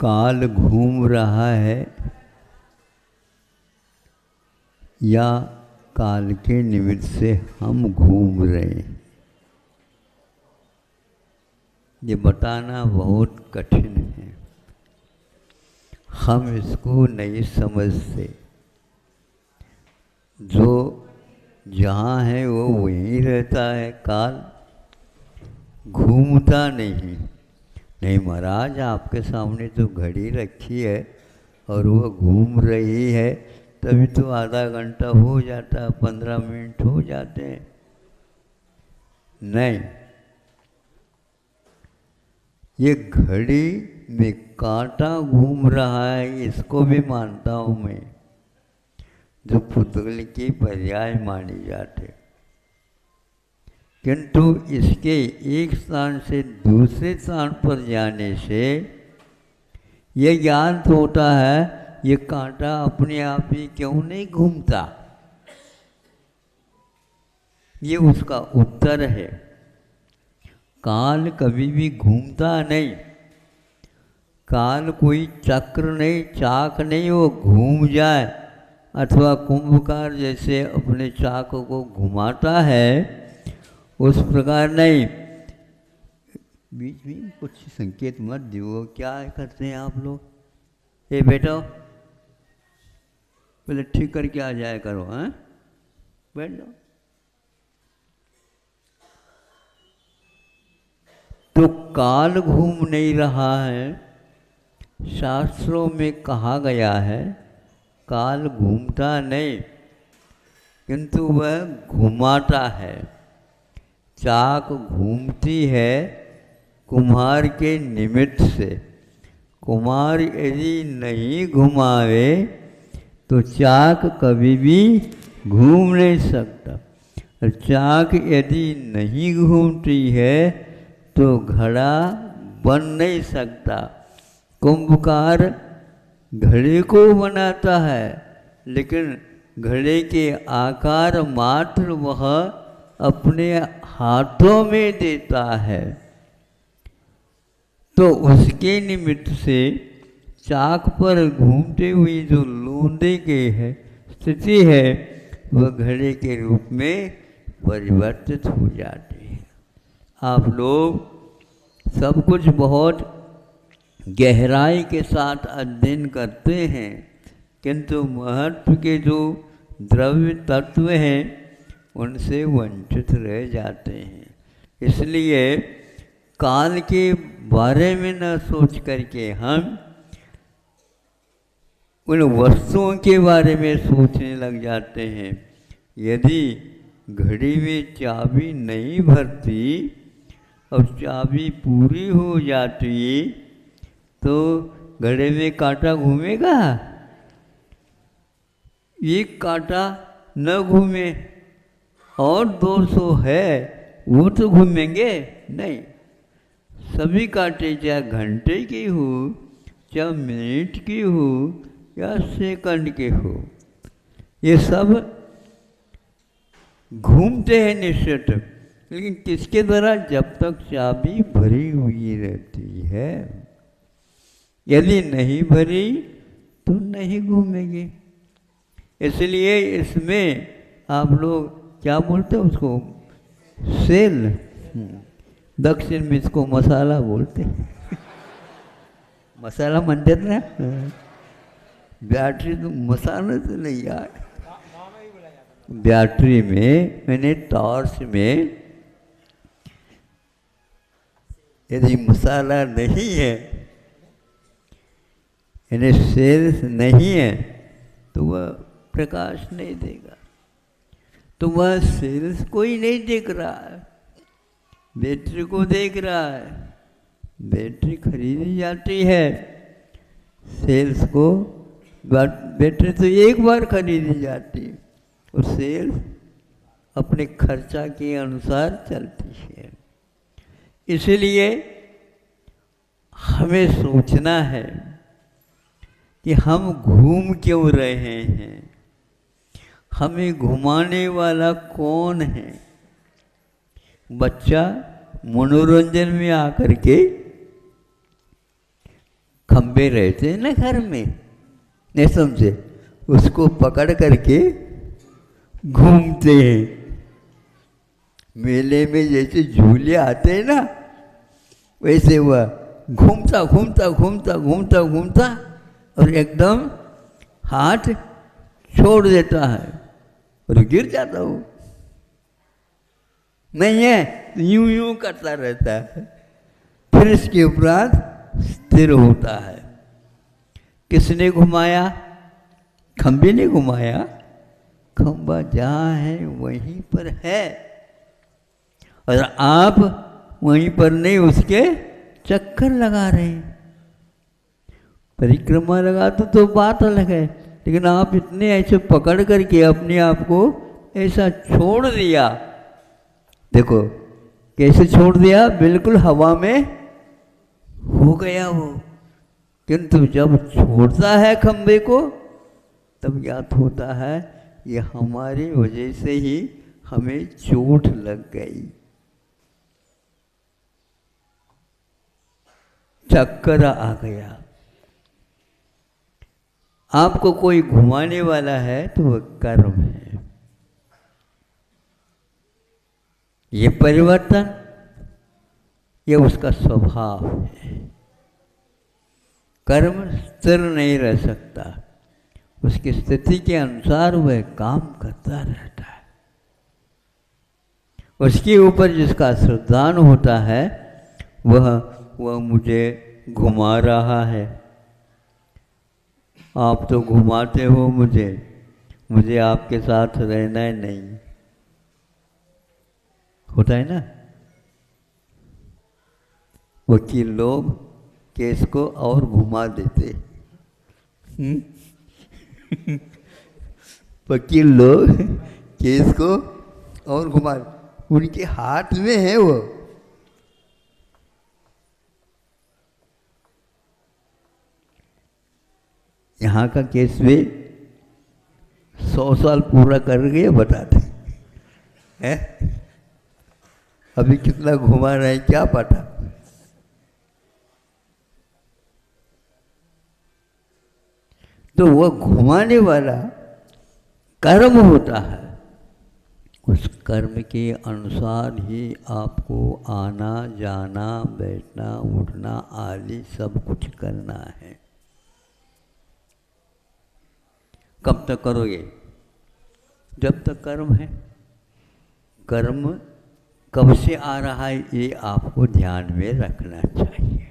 काल घूम रहा है या काल के निमित्त से हम घूम रहे हैं, ये बताना बहुत कठिन है। हम इसको नहीं समझते। जो जहाँ है वो वहीं रहता है, काल घूमता नहीं। नहीं महाराज, आपके सामने तो घड़ी रखी है और वो घूम रही है, तभी तो आधा घंटा हो जाता, 15 मिनट हो जाते हैं। नहीं, ये घड़ी में कांटा घूम रहा है, इसको भी मानता हूँ मैं, जो पुतगल की पर्याय मानी जाते। किंतु इसके एक स्थान से दूसरे स्थान पर जाने से ये ज्ञान होता है, ये कांटा अपने आप ही क्यों नहीं घूमता। ये उसका उत्तर है। काल कभी भी घूमता नहीं। काल कोई चक्र नहीं, चाक नहीं वो घूम जाए, अथवा कुंभकार जैसे अपने चाक को घुमाता है उस प्रकार नहीं। बीच में कुछ संकेत मत दो। क्या करते हैं आप लोग? ए बैठो, पहले ठीक करके आ जाया करो। हैं, बैठ जाओ। तो काल घूम नहीं रहा है। शास्त्रों में कहा गया है काल घूमता नहीं, किंतु वह घुमाता है। चाक घूमती है कुम्हार के निमित्त से। कुम्हार यदि नहीं घुमावे तो चाक कभी भी घूम नहीं सकता। और चाक यदि नहीं घूमती है तो घड़ा बन नहीं सकता। कुंभकार घड़े को बनाता है, लेकिन घड़े के आकार मात्र वह अपने हाथों में देता है। तो उसके निमित्त से चाक पर घूमते हुए जो लोंदे के है स्थिति है, वह घड़े के रूप में परिवर्तित हो जाती है। आप लोग सब कुछ बहुत गहराई के साथ अध्ययन करते हैं, किंतु महत्व के जो द्रव्य तत्व हैं उनसे वंचित रह जाते हैं। इसलिए काल के बारे में न सोच करके हम उन वस्तुओं के बारे में सोचने लग जाते हैं। यदि घड़ी में चाबी नहीं भरती और चाबी पूरी हो जाती तो घड़े में कांटा घूमेगा? एक कांटा न घूमे और 200 है वो तो घूमेंगे नहीं। सभी कांटे चाहे घंटे की हो, चाहे मिनट की हो या सेकंड के हो, ये सब घूमते हैं निश्चित। लेकिन किसके द्वारा? जब तक चाबी भरी हुई रहती है। यदि नहीं भरी तो नहीं घूमेंगे। इसलिए इसमें आप लोग क्या बोलते हैं उसको? सेल। दक्षिण में इसको मसाला बोलते हैं। मसाला मानते ना? बैटरी तो मसाला तो नहीं यार। बैटरी में मैंने टॉर्च में यदि मसाला नहीं है, यानी सेल्स नहीं है, तो वह प्रकाश नहीं देगा। तो वह सेल्स को ही नहीं देख रहा है, बैटरी को देख रहा है। बैटरी खरीदी जाती है, सेल्स को बैटरी तो एक बार खरीदी जाती है और सेल्स अपने खर्चा के अनुसार चलती है। इसलिए हमें सोचना है कि हम घूम क्यों रहे हैं, हमें घुमाने वाला कौन है। बच्चा मनोरंजन में आकर के खंबे रहते हैं ना घर में, नहीं समझे, उसको पकड़ करके घूमते हैं। मेले में जैसे झूले आते हैं ना, वैसे वह घूमता घूमता घूमता घूमता घूमता और एकदम हाथ छोड़ देता है और गिर जाता हो। नहीं है, यूं यूं करता रहता है, फिर इसके उपरांत स्थिर होता है। किसने घुमाया? खंबे ने घुमाया। खंबा जहाँ है वहीं पर है, और आप वहीं पर नहीं, उसके चक्कर लगा रहे हैं। परिक्रमा लगा तो बात अलग है, लेकिन आप इतने ऐसे पकड़ करके अपने आप को ऐसा छोड़ दिया। देखो कैसे छोड़ दिया, बिल्कुल हवा में हो गया वो। किंतु जब छोड़ता है खंबे को, तब याद होता है ये हमारी वजह से ही हमें चोट लग गई, चक्कर आ गया। आपको कोई घुमाने वाला है तो वह कर्म है। ये परिवर्तन, ये उसका स्वभाव है। कर्म स्थिर नहीं रह सकता, उसकी स्थिति के अनुसार वह काम करता रहता है। उसके ऊपर जिसका श्रद्धान होता है, वह मुझे घुमा रहा है। आप तो घुमाते हो मुझे आपके साथ रहना है नहीं, होता है ना। वकील लोग केस को और घुमा देते, वकील लोग केस को और घुमा, उनके हाथ में है वो। यहाँ का केस में 100 साल पूरा कर गए बताते हैं, अभी कितना घुमा रहे हैं क्या पता। तो वह घुमाने वाला कर्म होता है, उस कर्म के अनुसार ही आपको आना जाना बैठना उठना आदि सब कुछ करना है। कब तक करोगे? जब तक कर्म है। कर्म कब से आ रहा है ये आपको ध्यान में रखना चाहिए।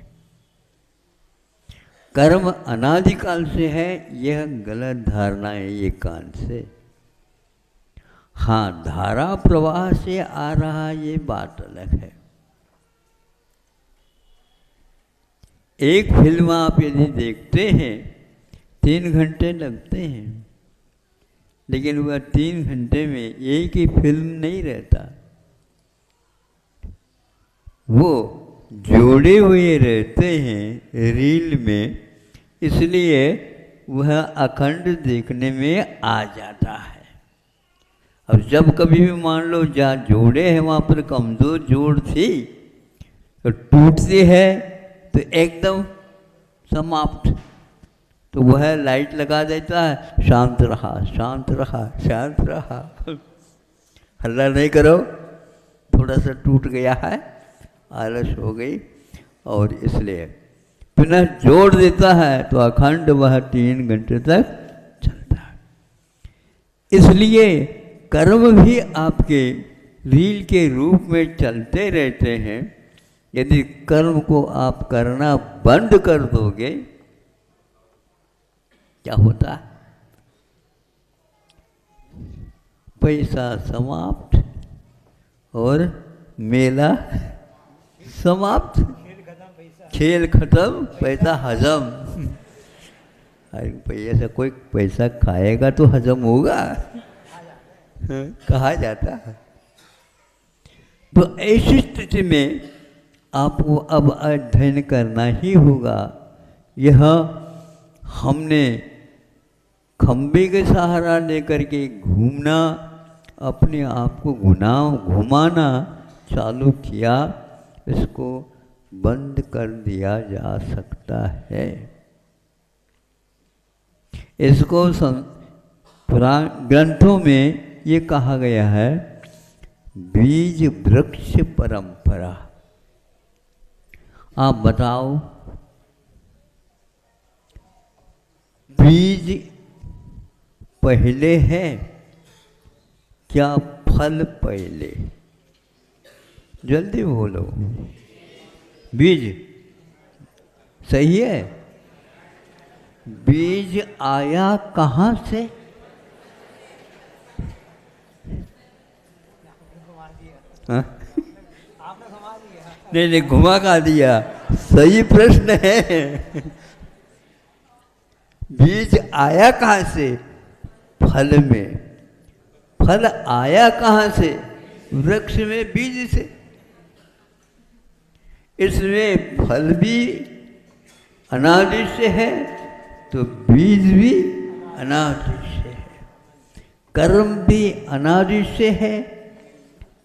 कर्म अनादिकाल से है, यह गलत धारणा है ये कान से। हाँ, धारा प्रवाह से आ रहा ये बात अलग है। एक फिल्म आप यदि देखते हैं 3 घंटे लगते हैं, लेकिन वह 3 घंटे में एक ही फिल्म नहीं रहता, वो जोड़े हुए रहते हैं रील में, इसलिए वह अखंड देखने में आ जाता है। अब जब कभी भी मान लो जहाँ जोड़े हैं वहाँ पर कमज़ोर जोड़ थी तो टूटती है तो एकदम समाप्त, तो वह लाइट लगा देता है, शांत रहा शांत रहा शांत रहा, हल्ला नहीं करो, थोड़ा सा टूट गया है, आलस हो गई, और इसलिए पुनः जोड़ देता है तो अखंड वह 3 घंटे तक चलता है। इसलिए कर्म भी आपके रील के रूप में चलते रहते हैं। यदि कर्म को आप करना बंद कर दोगे, क्या होता है? पैसा समाप्त और मेला समाप्त, खेल खत्म, पैसा हजम। अरे पैसा, कोई पैसा खाएगा तो हजम होगा, कहा जाता है। तो ऐसी स्थिति में आपको अब अध्ययन करना ही होगा। यह हमने खंबे के सहारा लेकर के घूमना, अपने आप को घुमाना चालू किया, इसको बंद कर दिया जा सकता है। इसको पुराण ग्रंथों में ये कहा गया है बीज वृक्ष परंपरा। आप बताओ, बीज पहले है क्या फल पहले? जल्दी बोलो। बीज सही है। बीज आया कहाँ से? हाँ? नहीं, घुमा का दिया। सही प्रश्न है। बीज आया कहाँ से? फल में। फल आया कहाँ से? वृक्ष में बीज से। इसमें फल भी अनादि से है तो बीज भी अनादि से है। कर्म भी अनादि से है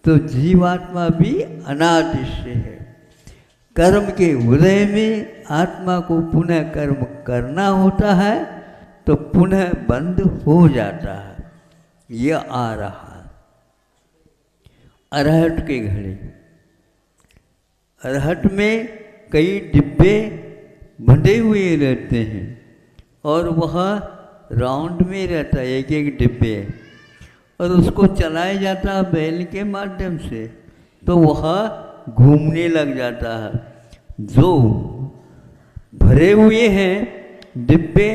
तो जीवात्मा भी अनादि से है। कर्म के उदय में आत्मा को पुनः कर्म करना होता है तो पुनः बंद हो जाता है। यह आ रहा है। अरहट के घड़े, अरहट में कई डिब्बे बंधे हुए रहते हैं और वह राउंड में रहता है, एक एक डिब्बे, और उसको चलाया जाता है बैल के माध्यम से, तो वह घूमने लग जाता है। जो भरे हुए हैं डिब्बे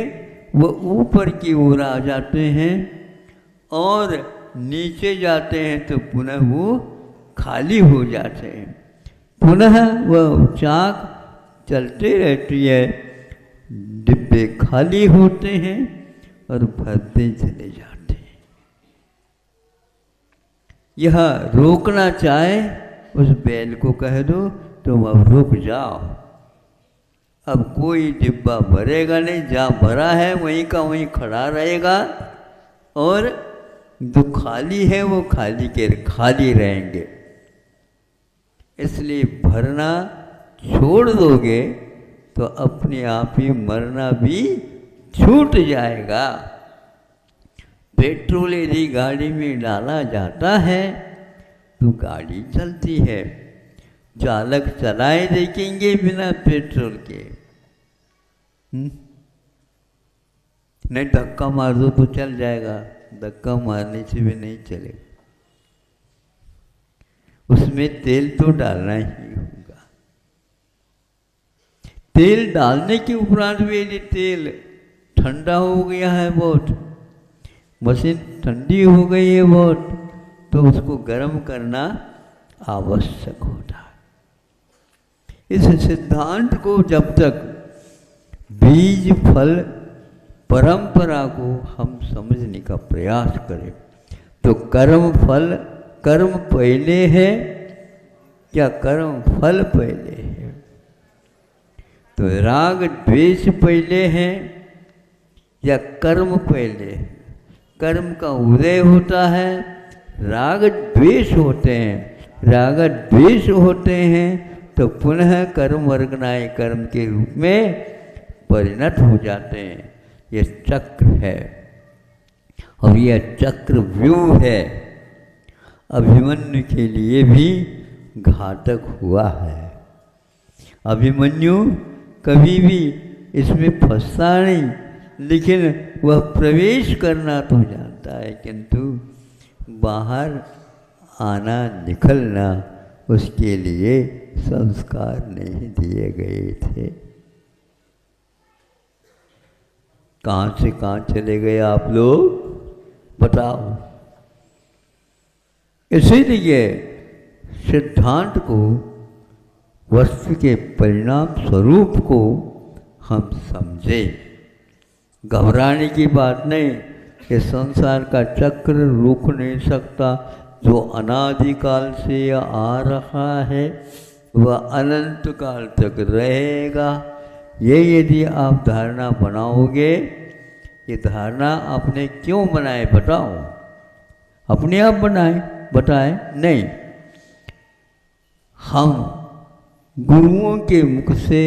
वो ऊपर की ओर आ जाते हैं और नीचे जाते हैं तो पुनः वो खाली हो जाते हैं। पुनः वह चाक चलते रहती है, डिब्बे खाली होते हैं और भरते चले जाते हैं। यह रोकना चाहे उस बैल को कह दो तुम अब रुक जाओ, अब कोई डिब्बा भरेगा नहीं, जहाँ भरा है वहीं का वहीं खड़ा रहेगा और जो खाली है वो खाली के खाली रहेंगे। इसलिए भरना छोड़ दोगे तो अपने आप ही मरना भी छूट जाएगा। पेट्रोल यदि गाड़ी में डाला जाता है तो गाड़ी चलती है। चालक चलाए देखेंगे बिना पेट्रोल के, नहीं धक्का मार दो तो चल जाएगा, धक्का मारने से भी नहीं चलेगा। उसमें तेल तो डालना ही होगा। तेल डालने के उपरांत भी यदि तेल ठंडा हो गया है बहुत, मशीन ठंडी हो गई है बहुत, तो उसको गर्म करना आवश्यक होता है। इस सिद्धांत को जब तक बीज फल परंपरा को हम समझने का प्रयास करें तो कर्म फल, कर्म पहले है या कर्म फल पहले है? तो राग द्वेष पहले है या कर्म पहले है? कर्म का उदय होता है, राग द्वेष होते हैं, राग द्वेष होते हैं तो पुनः कर्म वर्गनाय कर्म के रूप में परिणत हो जाते हैं। यह चक्र है और यह चक्र व्यूह है। अभिमन्यु के लिए भी घातक हुआ है। अभिमन्यु कभी भी इसमें फंसता नहीं, लेकिन वह प्रवेश करना तो जानता है किंतु बाहर आना निकलना उसके लिए संस्कार नहीं दिए गए थे। कहाँ से कहाँ चले गए आप लोग बताओ। इसीलिए सिद्धांत को, वस्तु के परिणाम स्वरूप को हम समझे। घबराने की बात नहीं, कि संसार का चक्र रुक नहीं सकता। जो अनादिकाल से आ रहा है वह अनंत काल तक रहेगा। ये यदि आप धारणा बनाओगे, ये धारणा आपने क्यों बनाए बताओ? अपने आप बनाए बताए नहीं, हम गुरुओं के मुख से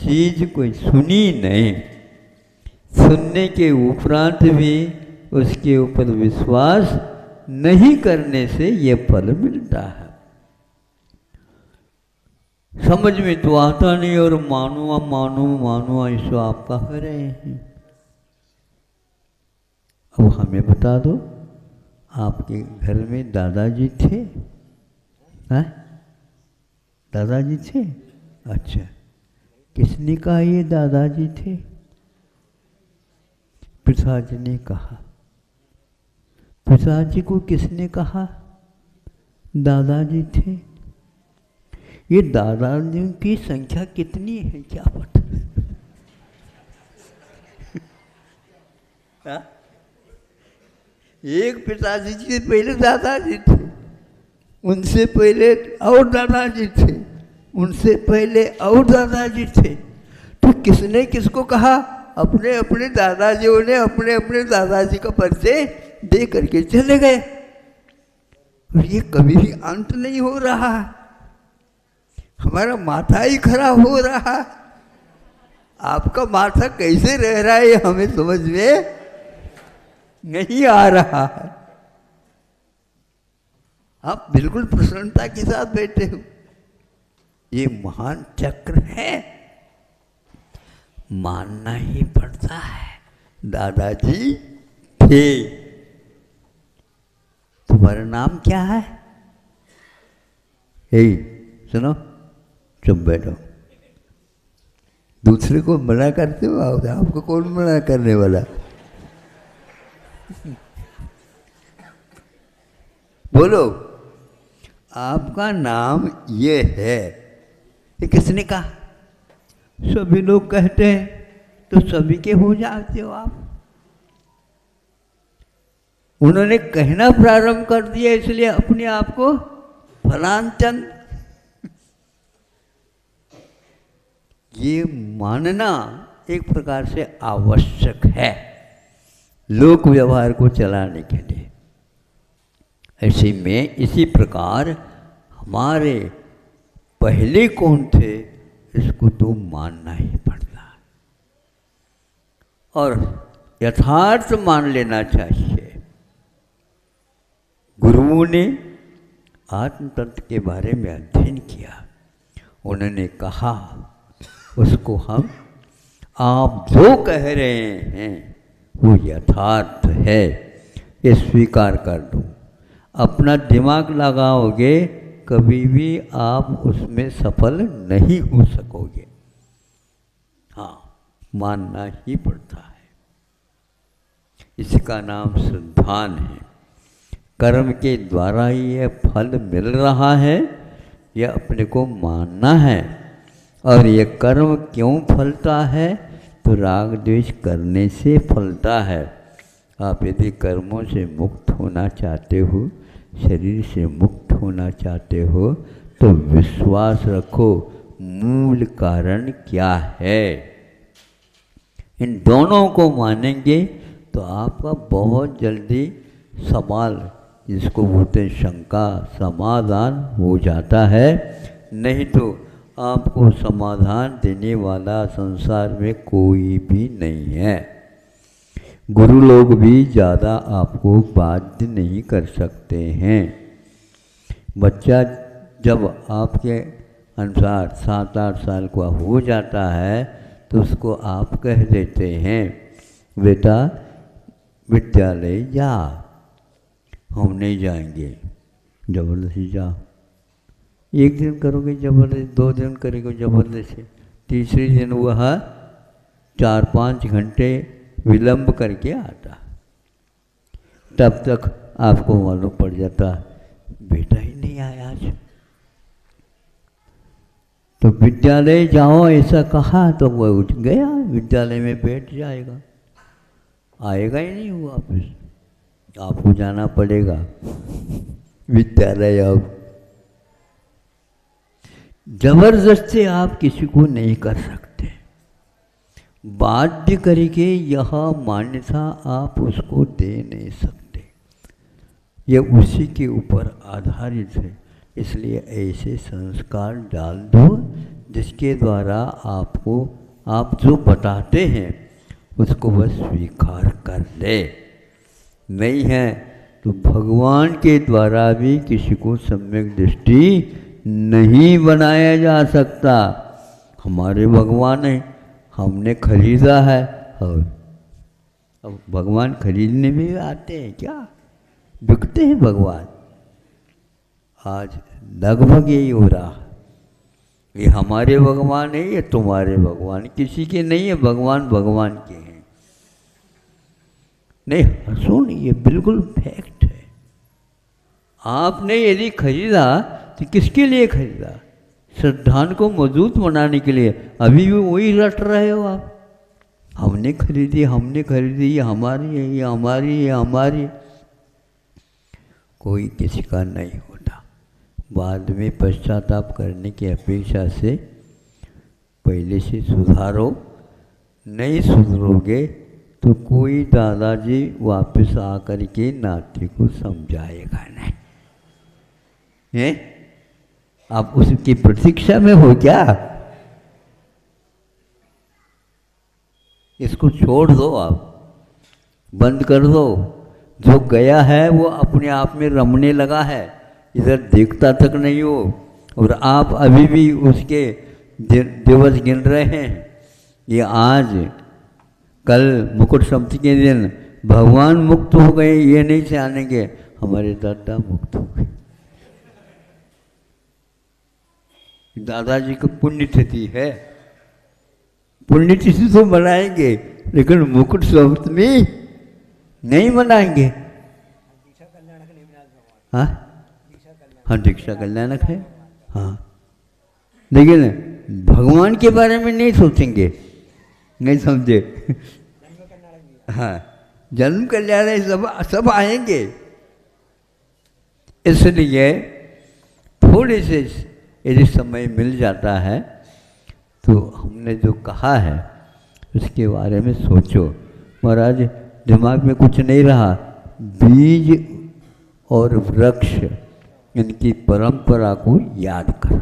चीज कोई सुनी नहीं, सुनने के उपरांत भी उसके ऊपर विश्वास नहीं करने से ये फल मिलता है। समझ में तो आता नहीं और मानो मानो मानो ऐसा आप कह रहे हैं। अब हमें बता दो, आपके घर में दादाजी थे? हैं? दादाजी थे? अच्छा, किसने कहा ये दादाजी थे? पिताजी ने कहा। पिताजी को किसने कहा दादाजी थे? ये दादाजियों की संख्या कितनी है क्या पता? एक पिताजी से पहले दादाजी थे, उनसे पहले और दादाजी थे, उनसे पहले और दादाजी थे। तो किसने किसको कहा? अपने अपने दादाजियों ने अपने अपने दादाजी का परिचय दे करके चले गए। और ये कभी भी अंत नहीं हो रहा, हमारा माथा ही खराब हो रहा। आपका माथा कैसे रह रहा है ये हमें समझ में नहीं आ रहा है। आप बिल्कुल प्रसन्नता के साथ बैठे हो। ये महान चक्र है, मानना ही पड़ता है। दादाजी थे। तुम्हारा नाम क्या है? सुनो, चुप बैठो। दूसरे को मना करते हो, आपको कौन मना करने वाला? बोलो, आपका नाम ये है। ये किसने कहा? सभी लोग कहते हैं तो सभी के हो जाते हो आप। उन्होंने कहना प्रारंभ कर दिया इसलिए अपने आप को फलांचन। ये मानना एक प्रकार से आवश्यक है लोक व्यवहार को चलाने के लिए। ऐसे में इसी प्रकार हमारे पहले कौन थे इसको तो मानना ही पड़ता है और यथार्थ मान लेना चाहिए। गुरुओं ने आत्म तत्व के बारे में अध्ययन किया, उन्होंने कहा उसको हम आप जो कह रहे हैं वो यथार्थ है, ये स्वीकार कर दो। अपना दिमाग लगाओगे कभी भी आप उसमें सफल नहीं हो सकोगे। हाँ, मानना ही पड़ता है। इसका नाम सिद्धांत है। कर्म के द्वारा ही यह फल मिल रहा है, यह अपने को मानना है। और यह कर्म क्यों फलता है? तो राग द्वेष करने से फलता है। आप यदि कर्मों से मुक्त होना चाहते हो, शरीर से मुक्त होना चाहते हो, तो विश्वास रखो मूल कारण क्या है। इन दोनों को मानेंगे तो आपका बहुत जल्दी सवाल, जिसको बोलते हैं शंका, समाधान हो जाता है। नहीं तो आपको समाधान देने वाला संसार में कोई भी नहीं है। गुरु लोग भी ज़्यादा आपको बाध्य नहीं कर सकते हैं। बच्चा जब आपके अनुसार 7-8 साल का हो जाता है तो उसको आप कह देते हैं बेटा विद्यालय जा। हम नहीं जाएंगे, जबरदस्ती जाओ। एक दिन करोगे जबरदस्ती, 2 दिन करोगे जबरदस्ती, तीसरे दिन वह 4-5 घंटे विलंब करके आता। तब तक आपको मालूम पड़ जाता बेटा ही नहीं आया आज। तो विद्यालय जाओ ऐसा कहा तो वह उठ गया, विद्यालय में बैठ जाएगा, आएगा ही नहीं वो वापस। आपको जाना पड़ेगा विद्यालय। अब जबरदस्ती आप किसी को नहीं कर सकते। बाध्य करके यह मान्यता आप उसको दे नहीं सकते। यह उसी के ऊपर आधारित है। इसलिए ऐसे संस्कार डाल दो जिसके द्वारा आपको आप जो बताते हैं उसको वह स्वीकार कर ले। नहीं है तो भगवान के द्वारा भी किसी को सम्यक दृष्टि नहीं बनाया जा सकता। हमारे भगवान है, हमने खरीदा है, और अब भगवान खरीदने में आते हैं क्या? बिकते हैं भगवान। आज लगभग यही हो रहा। ये हमारे भगवान है, ये तुम्हारे भगवान, किसी के नहीं है। भगवान भगवान के हैं। नहीं हंसो नहीं, ये बिल्कुल फैक्ट है। आपने यदि खरीदा तो किसके लिए खरीदा? श्रद्धान को मजबूत बनाने के लिए। अभी भी वही रट रहे हो आप, हमने खरीदी, हमने खरीदी, ये हमारी है, ये हमारी है, ये हमारी। कोई किसी का नहीं होता। बाद में पश्चाताप करने की अपेक्षा से पहले से सुधारो। नहीं सुधरोगे तो कोई दादाजी वापस आकर के नाती को समझाएगा नहीं है। आप उसकी प्रतीक्षा में हो क्या? इसको छोड़ दो, आप बंद कर दो। जो गया है वो अपने आप में रमने लगा है, इधर देखता तक नहीं हो। और आप अभी भी उसके दिवस गिन रहे हैं। ये आज कल मुकुट सप्तमी के दिन भगवान मुक्त हो गए, ये नहीं जानेंगे हमारे दादा मुक्त हो गए। दादाजी की पुण्यतिथि है, पुण्यतिथि तो मनाएंगे, लेकिन मुकुट सप्तमी नहीं मनाएंगे। हाँ हाँ, दीक्षा कल्याणक है। हाँ, लेकिन भगवान के बारे में नहीं सोचेंगे, नहीं समझे? हाँ, जन्म कल्याण सब आएंगे। इसलिए थोड़े से यदि समय मिल जाता है तो हमने जो कहा है उसके बारे में सोचो। महाराज दिमाग में कुछ नहीं रहा, बीज और वृक्ष इनकी परंपरा को याद करो।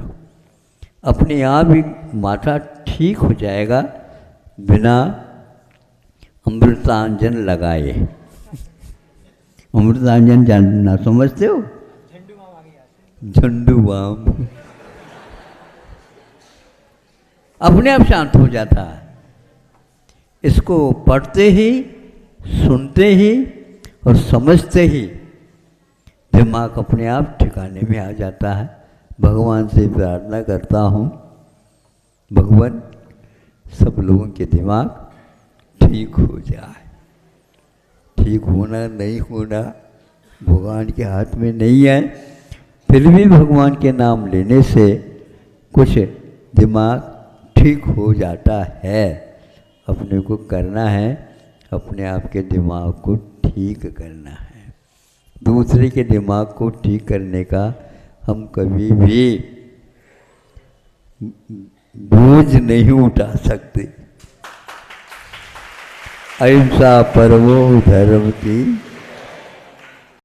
अपने आप ही माथा ठीक हो जाएगा बिना अमृतांजन लगाए। अमृतांजन जानना समझते हो? झंडू बाम अपने आप शांत हो जाता है। इसको पढ़ते ही, सुनते ही और समझते ही दिमाग अपने आप ठिकाने में आ जाता है। भगवान से प्रार्थना करता हूँ, भगवान सब लोगों के दिमाग ठीक हो जाए। ठीक होना नहीं होना भगवान के हाथ में नहीं है, फिर भी भगवान के नाम लेने से कुछ दिमाग ठीक हो जाता है। अपने को करना है, अपने आप के दिमाग को ठीक करना है। दूसरे के दिमाग को ठीक करने का हम कभी भी बोझ नहीं उठा सकते। अहिंसा परमो धर्म की